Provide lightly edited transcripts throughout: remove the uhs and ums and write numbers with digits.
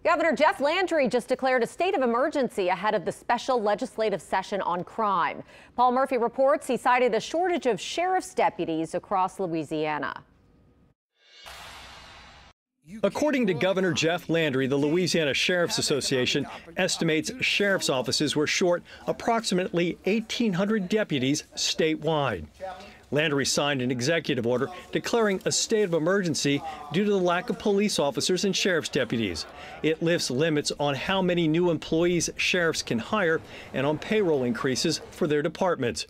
Governor Jeff Landry just declared a state of emergency ahead of the special legislative session on crime. Paul Murphy reports he cited a shortage of sheriff's deputies across Louisiana. According to Governor Jeff Landry, the Louisiana Sheriff's Association estimates sheriff's offices were short approximately 1,800 deputies statewide. Landry signed an executive order declaring a state of emergency due to the lack of police officers and sheriff's deputies. It lifts limits on how many new employees sheriffs can hire and on payroll increases for their departments.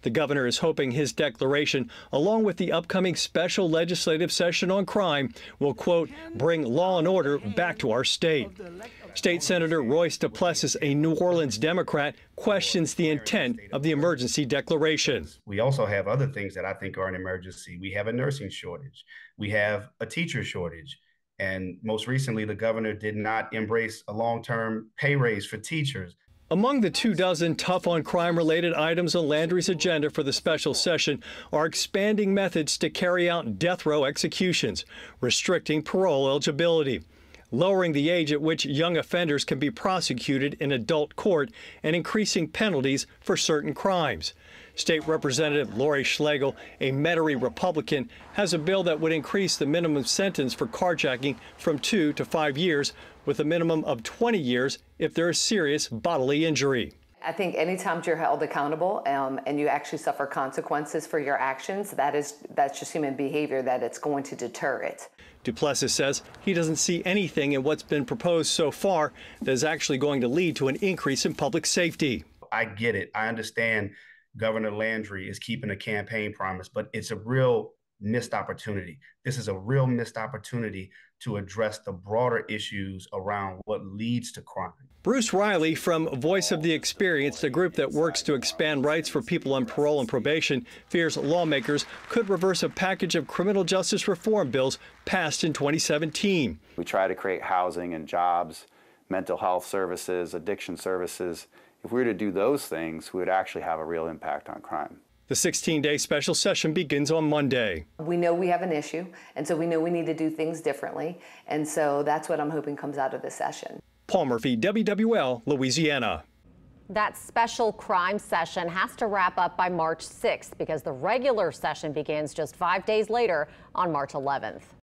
The governor is hoping his declaration, along with the upcoming special legislative session on crime, will, quote, bring law and order back to our state. State Senator Royce DuPlessis, a New Orleans Democrat, questions the intent of the emergency declaration. We also have other things that I think are an emergency. We have a nursing shortage. We have a teacher shortage. And most recently, the governor did not embrace a long-term pay raise for teachers. Among the 24 tough on crime-related items on Landry's agenda for the special session are expanding methods to carry out death row executions, restricting parole eligibility, lowering the age at which young offenders can be prosecuted in adult court, and increasing penalties for certain crimes. State Representative Lori Schlegel, a Metairie Republican, has a bill that would increase the minimum sentence for carjacking from 2 to 5 years, with a minimum of 20 years if there is serious bodily injury. I think anytime you're held accountable and you actually suffer consequences for your actions, that's just human behavior, that it's going to deter it. DuPlessis says he doesn't see anything in what's been proposed so far that is actually going to lead to an increase in public safety. I get it. I understand Governor Landry is keeping a campaign promise, but it's a real missed opportunity. This is a real missed opportunity to address the broader issues around what leads to crime. Bruce Riley from Voice of the Experienced, a group that works to expand rights for people on parole and probation, fears lawmakers could reverse a package of criminal justice reform bills passed in 2017. We try to create housing and jobs, mental health services, addiction services. If we were to do those things, we would actually have a real impact on crime. The 16-day special session begins on Monday. We know we have an issue, and so we know we need to do things differently, and so that's what I'm hoping comes out of this session. Paul Murphy, WWL, Louisiana. That special crime session has to wrap up by March 6th because the regular session begins just 5 days later on March 11th.